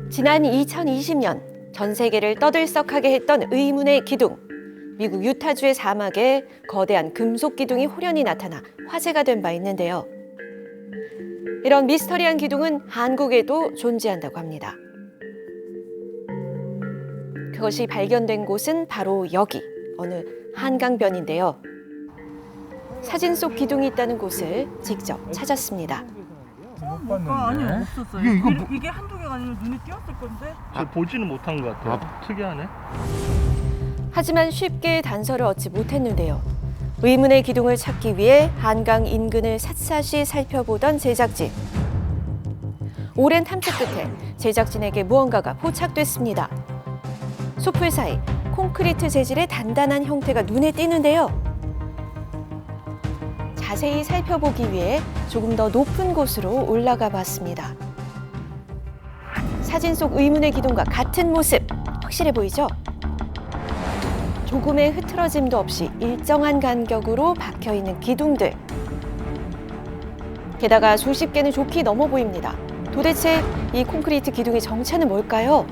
지난 2020년 전 세계를 떠들썩하게 했던 의문의 기둥. 미국 유타주의 사막에 거대한 금속 기둥이 호련히 나타나 화제가 된 바 있는데요. 이런 미스터리한 기둥은 한국에도 존재한다고 합니다. 그것이 발견된 곳은 바로 여기, 어느 한강변인데요. 사진 속 기둥이 있다는 곳을 직접 찾았습니다. 아니요, 없었어요. 이게 한두 개가 아니면 눈에 띄었을 건데. 보지는 못한 것 같아요. 특이하네. 하지만 쉽게 단서를 얻지 못했는데요. 의문의 기둥을 찾기 위해 한강 인근을 샅샅이 살펴보던 제작진. 오랜 탐색 끝에 제작진에게 무언가가 포착됐습니다. 숲풀 사이 콘크리트 재질의 단단한 형태가 눈에 띄는데요. 자세히 살펴보기 위해 조금 더 높은 곳으로 올라가 봤습니다. 사진 속 의문의 기둥과 같은 모습, 확실해 보이죠? 조금의 흐트러짐도 없이 일정한 간격으로 박혀있는 기둥들. 게다가 수십 개는 좋게 넘어 보입니다. 도대체 이 콘크리트 기둥의 정체는 뭘까요?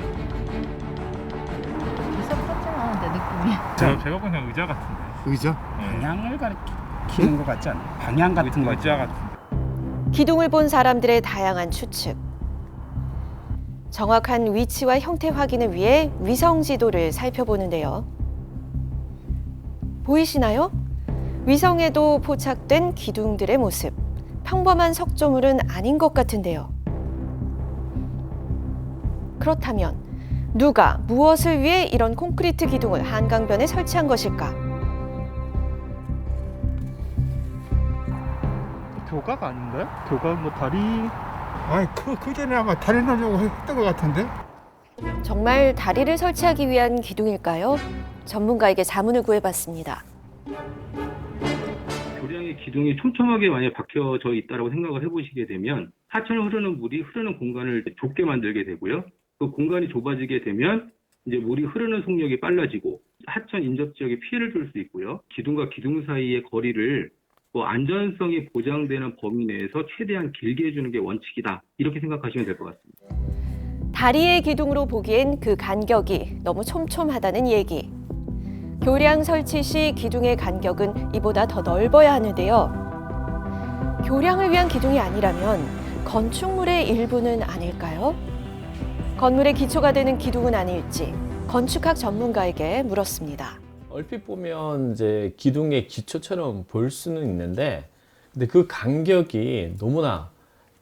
비석같지않은데 느낌이. 제가 보기엔 의자 같은데. 의자? 방향을 가리키는 것 같지 않아요? 방향 같은 거. 의자 같은데. 기둥을 본 사람들의 다양한 추측. 정확한 위치와 형태 확인을 위해 위성 지도를 살펴보는데요. 보이시나요? 위성에도 포착된 기둥들의 모습. 평범한 석조물은 아닌 것 같은데요. 그렇다면 누가 무엇을 위해 이런 콘크리트 기둥을 한강변에 설치한 것일까? 교각 아닌가요? 교각 뭐 다리. 아니 그 전에 아마 다리 넣으려고 했던 것 같은데? 정말 다리를 설치하기 위한 기둥일까요? 전문가에게 자문을 구해봤습니다. 교량의 기둥이 촘촘하게 만약 박혀져 있다고 생각을 해보시게 되면 하천을 흐르는 물이 흐르는 공간을 좁게 만들게 되고요. 그 공간이 좁아지게 되면 이제 물이 흐르는 속력이 빨라지고 하천 인접 지역에 피해를 줄 수 있고요. 기둥과 기둥 사이의 거리를 안전성이 보장되는 범위 내에서 최대한 길게 해주는 게 원칙이다. 이렇게 생각하시면 될 것 같습니다. 다리의 기둥으로 보기엔 그 간격이 너무 촘촘하다는 얘기. 교량 설치 시 기둥의 간격은 이보다 더 넓어야 하는데요. 교량을 위한 기둥이 아니라면 건축물의 일부는 아닐까요? 건물의 기초가 되는 기둥은 아닐지 건축학 전문가에게 물었습니다. 얼핏 보면 이제 기둥의 기초처럼 볼 수는 있는데, 근데 그 간격이 너무나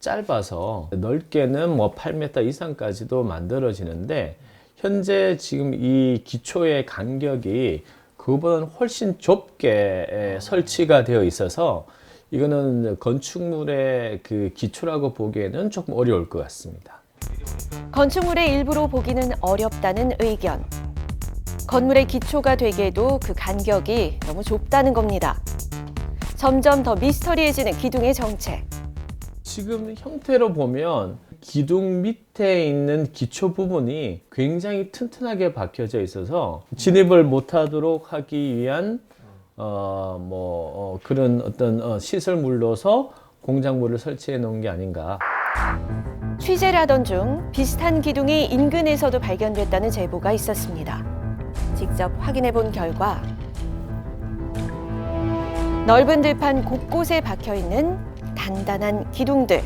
짧아서 넓게는 뭐 8m 이상까지도 만들어지는데, 현재 지금 이 기초의 간격이 그거보다는 훨씬 좁게 설치가 되어 있어서 이거는 건축물의 그 기초라고 보기에는 조금 어려울 것 같습니다. 건축물의 일부로 보기는 어렵다는 의견. 건물의 기초가 되기에도 그 간격이 너무 좁다는 겁니다. 점점 더 미스터리해지는 기둥의 정체. 지금 형태로 보면 기둥 밑에 있는 기초 부분이 굉장히 튼튼하게 박혀져 있어서 진입을 못하도록 하기 위한 그런 어떤 시설물로서 공작물을 설치해 놓은 게 아닌가. 취재를 하던 중 비슷한 기둥이 인근에서도 발견됐다는 제보가 있었습니다. 직접 확인해 본 결과 넓은 들판 곳곳에 박혀 있는 단단한 기둥들.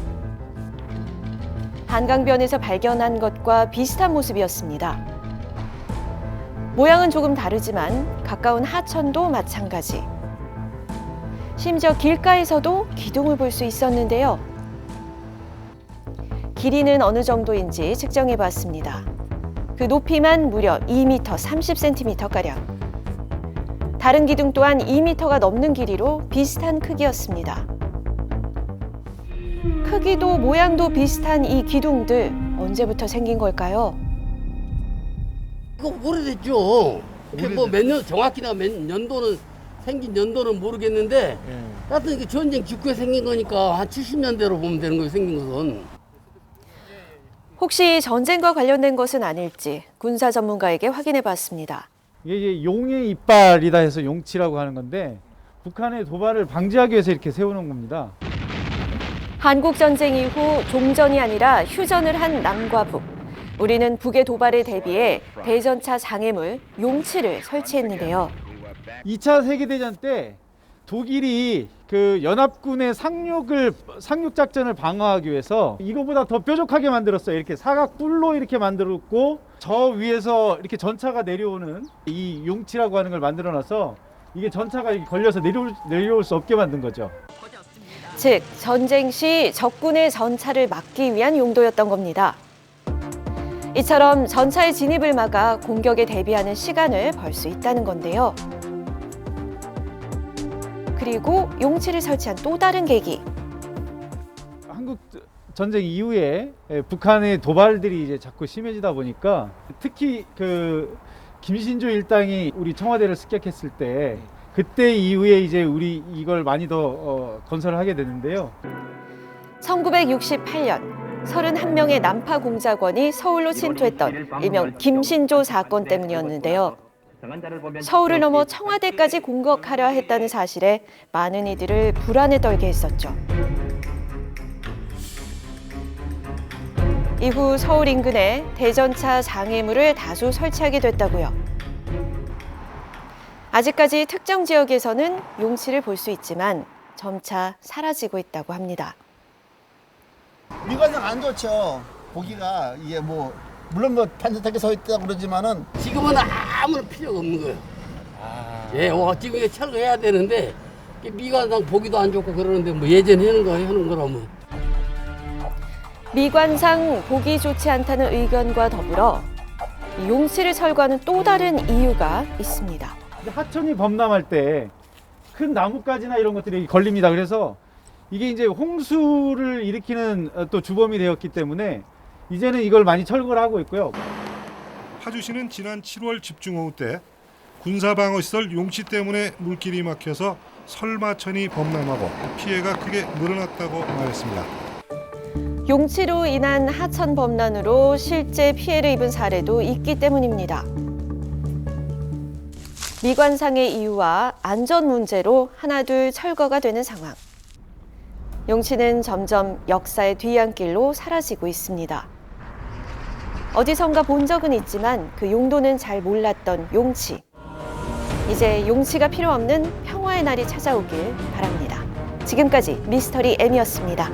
한강변에서 발견한 것과 비슷한 모습이었습니다. 모양은 조금 다르지만 가까운 하천도 마찬가지. 심지어 길가에서도 기둥을 볼 수 있었는데요. 길이는 어느 정도인지 측정해 봤습니다. 그 높이만 무려 2m 30cm가량. 다른 기둥 또한 2m가 넘는 길이로 비슷한 크기였습니다. 크기도 모양도 비슷한 이 기둥들, 언제부터 생긴 걸까요? 그거 오래됐죠. 뭐 몇 년, 정확히나 몇 년도는 생긴 연도는 모르겠는데, 하여튼 이게 전쟁 직후에 생긴 거니까 한 70년대로 보면 되는 거예요, 생긴 것은. 혹시 전쟁과 관련된 것은 아닐지 군사 전문가에게 확인해 봤습니다. 이게 용의 이빨이다 해서 용치라고 하는 건데, 북한의 도발을 방지하기 위해서 이렇게 세우는 겁니다. 한국전쟁 이후 종전이 아니라 휴전을 한 남과 북. 우리는 북의 도발에 대비해 대전차 장애물 용치를 설치했는데요. 2차 세계대전 때 독일이 그 연합군의 상륙 작전을 방어하기 위해서 이거보다 더 뾰족하게 만들었어요. 이렇게 사각뿔로 이렇게 만들었고 저 위에서 이렇게 전차가 내려오는 이 용치라고 하는 걸 만들어 놔서 이게 전차가 걸려서 내려올 수 없게 만든 거죠. 즉, 전쟁 시 적군의 전차를 막기 위한 용도였던 겁니다. 이처럼 전차의 진입을 막아 공격에 대비하는 시간을 벌 수 있다는 건데요. 그리고 용치를 설치한 또 다른 계기. 한국 전쟁 이후에 북한의 도발들이 이제 자꾸 심해지다 보니까 특히 그 김신조 일당이 우리 청와대를 습격했을 때 그때 이후에 이제 우리 이걸 많이 더 건설을 하게 되는데요. 1968년 31명의 남파 공작원이 서울로 침투했던 일명 김신조 사건 때문이었는데요. 서울을 넘어 청와대까지 공격하려 했다는 사실에 많은 이들을 불안에 떨게 했었죠. 이후 서울 인근에 대전차 장애물을 다수 설치하게 됐다고요. 아직까지 특정 지역에서는 용치를 볼 수 있지만 점차 사라지고 있다고 합니다. 미관상 안 좋죠. 보기가 이게 뭐 물론 뭐 반듯하게 서 있다고 그러지만은 지금은 아무런 필요가 없는 거예요. 예, 지금 이게 철거해야 되는데 미관상 보기도 안 좋고 그러는데 뭐 예전에 하는 거라면. 미관상 보기 좋지 않다는 의견과 더불어 용치를 철거하는 또 다른 이유가 있습니다. 하천이 범람할 때 큰 나뭇가지나 이런 것들이 걸립니다. 그래서 이게 이제 홍수를 일으키는 또 주범이 되었기 때문에 이제는 이걸 많이 철거를 하고 있고요. 파주시는 지난 7월 집중호우 때 군사방어시설 용치 때문에 물길이 막혀서 설마천이 범람하고 피해가 크게 늘어났다고 말했습니다. 용치로 인한 하천 범람으로 실제 피해를 입은 사례도 있기 때문입니다. 미관상의 이유와 안전 문제로 하나둘 철거가 되는 상황. 용치는 점점 역사의 뒤안길로 사라지고 있습니다. 어디선가 본 적은 있지만 그 용도는 잘 몰랐던 용치. 이제 용치가 필요 없는 평화의 날이 찾아오길 바랍니다. 지금까지 미스터리 M이었습니다.